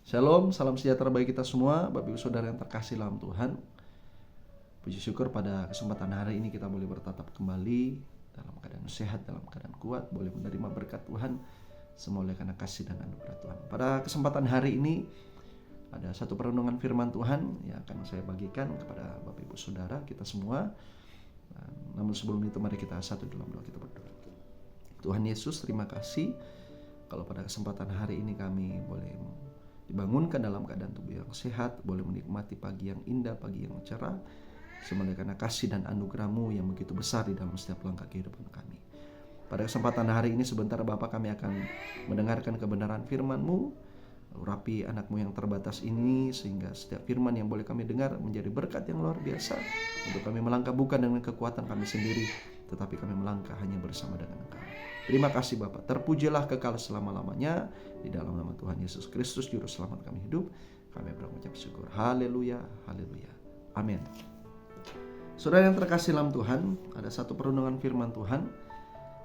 Shalom, salam sejahtera bagi kita semua, Bapak Ibu Saudara yang terkasih dalam Tuhan. Puji syukur pada kesempatan hari ini kita boleh bertatap kembali dalam keadaan sehat, dalam keadaan kuat, boleh menerima berkat Tuhan, semua oleh karena kasih dan anugerah Tuhan. Pada kesempatan hari ini ada satu perenungan firman Tuhan yang akan saya bagikan kepada Bapak Ibu Saudara kita semua. Namun sebelum itu mari kita satu dalam doa, kita berdoa. Tuhan Yesus, terima kasih kalau pada kesempatan hari ini kami boleh dibangunkan dalam keadaan tubuh yang sehat, boleh menikmati pagi yang indah, pagi yang cerah, semua karena kasih dan anugerah-Mu yang begitu besar di dalam setiap langkah kehidupan kami. Pada kesempatan hari ini sebentar Bapa, kami akan mendengarkan kebenaran firman-Mu. Urapi anak-Mu yang terbatas ini sehingga setiap firman yang boleh kami dengar menjadi berkat yang luar biasa untuk kami melangkah bukan dengan kekuatan kami sendiri, tetapi kami melangkah hanya bersama dengan Engkau. Terima kasih Bapak, terpujilah kekal selama-lamanya. Di dalam nama Tuhan Yesus Kristus Juru Selamat kami hidup, kami berucap syukur. Haleluya, haleluya, amin. Saudara yang terkasih dalam Tuhan, ada satu perenungan firman Tuhan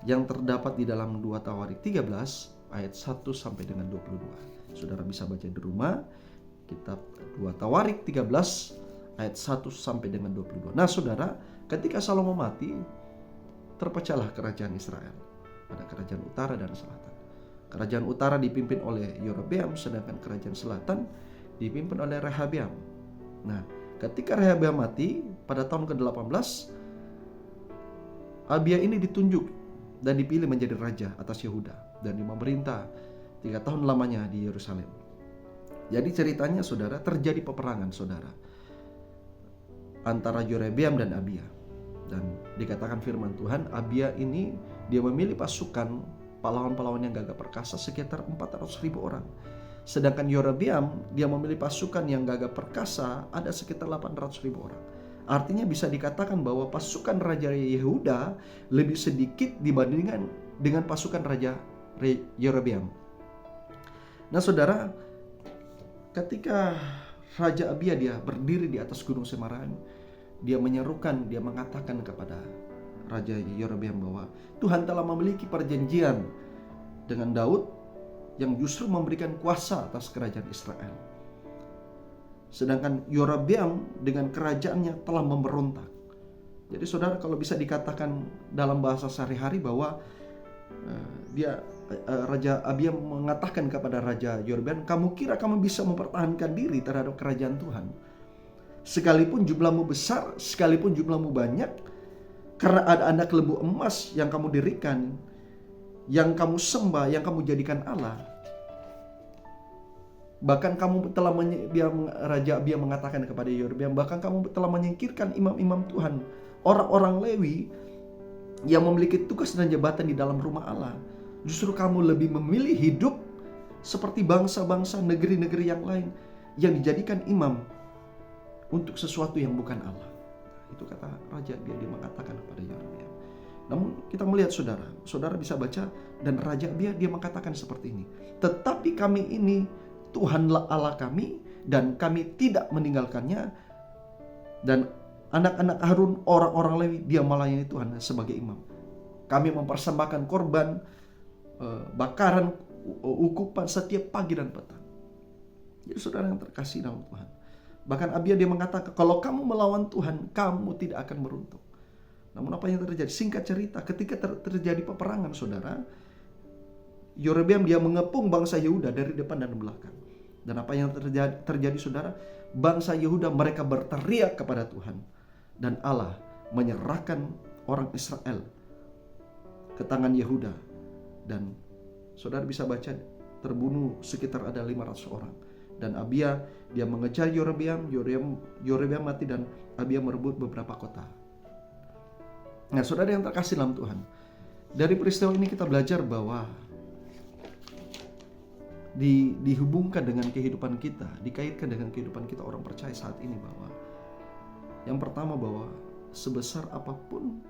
yang terdapat di dalam 2 Tawarik 13 ayat 1 sampai dengan 22. Saudara bisa baca di rumah, kitab 2 Tawarik 13 ayat 1 sampai dengan 22. Nah saudara, ketika Salomo mati, terpecahlah kerajaan Israel. Ada kerajaan utara dan selatan. Kerajaan utara dipimpin oleh Yerobeam, sedangkan kerajaan selatan dipimpin oleh Rehabeam. Nah, ketika Rehabeam mati pada tahun ke-18, Abia ini ditunjuk dan dipilih menjadi raja atas Yehuda dan memerintah 3 tahun lamanya di Yerusalem. Jadi ceritanya saudara, terjadi peperangan saudara antara Yerobeam dan Abia. Dan dikatakan firman Tuhan, Abia ini dia memilih pasukan pahlawan-pahlawan yang gagah perkasa sekitar 400.000 orang. Sedangkan Yerobeam dia memilih pasukan yang gagah perkasa ada sekitar 800.000 orang. Artinya bisa dikatakan bahwa pasukan Raja Yehuda lebih sedikit dibandingkan dengan pasukan Raja Yerobeam. Nah saudara, ketika Raja Abia dia berdiri di atas gunung Semarang, dia menyerukan, dia mengatakan kepada Raja Yerobeam bahwa Tuhan telah memiliki perjanjian dengan Daud yang justru memberikan kuasa atas kerajaan Israel. Sedangkan Yerobeam dengan kerajaannya telah memberontak. Jadi saudara, kalau bisa dikatakan dalam bahasa sehari-hari bahwa Raja Abia mengatakan kepada Raja Yerobeam, kamu kira kamu bisa mempertahankan diri terhadap kerajaan Tuhan? Sekalipun jumlahmu besar, sekalipun jumlahmu banyak, karena ada anak lembu emas yang kamu dirikan, yang kamu sembah, yang kamu jadikan Allah. Bahkan kamu telah Raja Abia mengatakan kepada Yerobeam, bahkan kamu telah menyingkirkan imam-imam Tuhan, orang-orang Lewi yang memiliki tugas dan jabatan di dalam rumah Allah. Justru kamu lebih memilih hidup seperti bangsa-bangsa negeri-negeri yang lain yang dijadikan imam untuk sesuatu yang bukan Allah. Itu kata Raja Abia, dia mengatakan kepada Yerobeam. Namun kita melihat saudara bisa baca, dan Raja Abia dia mengatakan seperti ini, tetapi kami ini Tuhanlah Allah kami dan kami tidak meninggalkannya, dan anak-anak Harun, orang-orang Lewi, dia melayani Tuhan sebagai imam. Kami mempersembahkan korban, bakaran, ukupan setiap pagi dan petang. Jadi saudara yang terkasih dalam Tuhan, bahkan Abia dia mengatakan, kalau kamu melawan Tuhan, kamu tidak akan beruntung. Namun apa yang terjadi? Singkat cerita, ketika terjadi peperangan saudara, Yerobeam dia mengepung bangsa Yehuda dari depan dan belakang. Dan apa yang terjadi saudara? Bangsa Yehuda mereka berteriak kepada Tuhan, dan Allah menyerahkan orang Israel ke tangan Yehuda. Dan saudara bisa baca, terbunuh sekitar ada 500 orang. Dan Abia dia mengejar Yerobeam mati, dan Abia merebut beberapa kota. Nah saudara yang terkasih dalam Tuhan, dari peristiwa ini kita belajar bahwa dihubungkan dengan kehidupan kita, dikaitkan dengan kehidupan kita orang percaya saat ini, bahwa yang pertama, bahwa sebesar apapun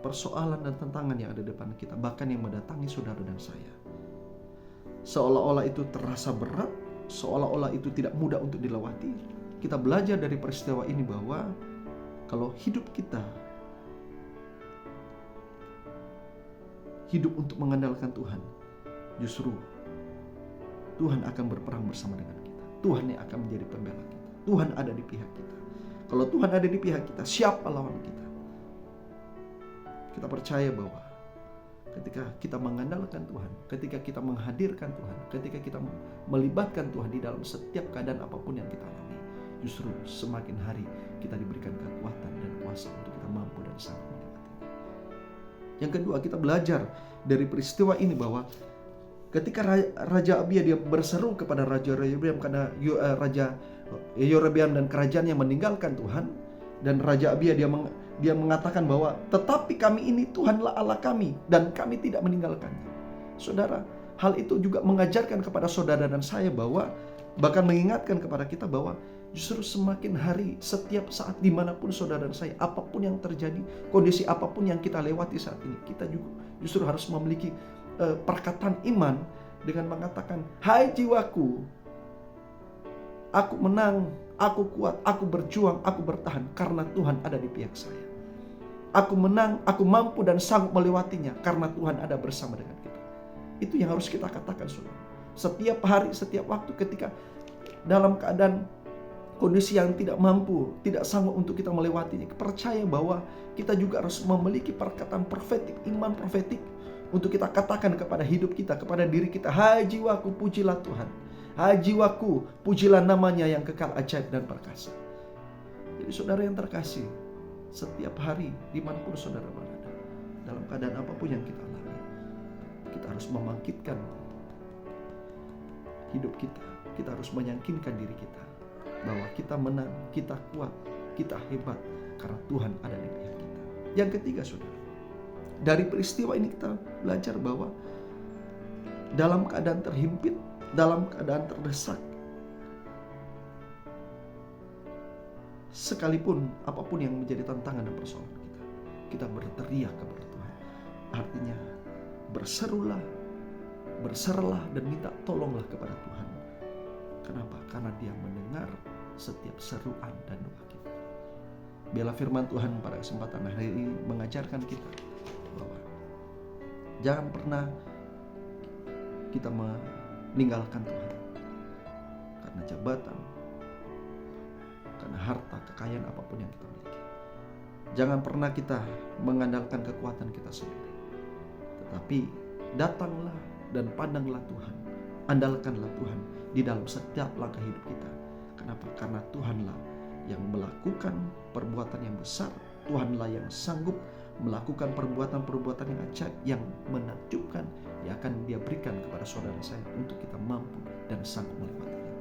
persoalan dan tantangan yang ada di depan kita, bahkan yang mendatangi saudara dan saya, seolah-olah itu terasa berat, seolah-olah itu tidak mudah untuk dilewati, kita belajar dari peristiwa ini bahwa kalau hidup kita hidup untuk mengandalkan Tuhan, justru Tuhan akan berperang bersama dengan kita. Tuhan yang akan menjadi pembela kita. Tuhan ada di pihak kita. Kalau Tuhan ada di pihak kita, siapa lawan kita? Kita percaya bahwa ketika kita mengandalkan Tuhan, ketika kita menghadirkan Tuhan, ketika kita melibatkan Tuhan di dalam setiap keadaan apapun yang kita alami, justru semakin hari kita diberikan kekuatan dan kuasa untuk kita mampu dan sanggup melewati. Yang kedua, kita belajar dari peristiwa ini bahwa ketika Raja Abia dia berseru kepada Raja Yerobeam karena Raja Yerobeam dan kerajaannya meninggalkan Tuhan, dan Raja Abia dia mengatakan bahwa tetapi kami ini Tuhanlah Allah kami dan kami tidak meninggalkannya. Saudara, hal itu juga mengajarkan kepada saudara dan saya bahwa, bahkan mengingatkan kepada kita bahwa justru semakin hari, setiap saat, dimanapun saudara dan saya, apapun yang terjadi, kondisi apapun yang kita lewati saat ini, kita juga justru harus memiliki perkataan iman dengan mengatakan, hai jiwaku, aku menang, aku kuat, aku berjuang, aku bertahan karena Tuhan ada di pihak saya. Aku menang, aku mampu dan sanggup melewatinya karena Tuhan ada bersama dengan kita. Itu yang harus kita katakan, saudara. Setiap hari, setiap waktu ketika dalam keadaan kondisi yang tidak mampu, tidak sanggup untuk kita melewatinya, percaya bahwa kita juga harus memiliki perkataan profetik, iman profetik untuk kita katakan kepada hidup kita, kepada diri kita, hai jiwaku, pujilah Tuhan. Hai jiwaku, pujilah namanya yang kekal, ajaib dan perkasa. Jadi saudara yang terkasih, setiap hari dimanapun saudara berada, dalam keadaan apapun yang kita alami, kita harus membangkitkan hidup kita. Kita harus meyakinkan diri kita bahwa kita menang, kita kuat, kita hebat karena Tuhan ada di pihak kita. Yang ketiga, saudara, dari peristiwa ini kita belajar bahwa dalam keadaan terhimpit, dalam keadaan terdesak, sekalipun apapun yang menjadi tantangan dan persoalan kita berteriak kepada Tuhan. Artinya berserulah, berserahlah dan minta tolonglah kepada Tuhan. Kenapa? Karena Dia mendengar setiap seruan dan doa kita. Biarlah firman Tuhan pada kesempatan hari ini mengajarkan kita bahwa jangan pernah kita meninggalkan Tuhan karena jabatan, karena harta, kekayaan apapun yang kita miliki. Jangan pernah kita mengandalkan kekuatan kita sendiri, tetapi datanglah dan pandanglah Tuhan, andalkanlah Tuhan di dalam setiap langkah hidup kita. Kenapa? Karena Tuhanlah yang melakukan perbuatan yang besar, Tuhanlah yang sanggup melakukan perbuatan-perbuatan yang ajaib, yang menakjubkan, yang akan Dia berikan kepada saudara saya untuk kita mampu dan sanggup melewatinya.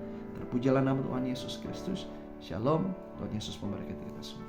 Terpujilah nama Tuhan Yesus Kristus. Shalom, Tuhan Yesus memberkati kita semua.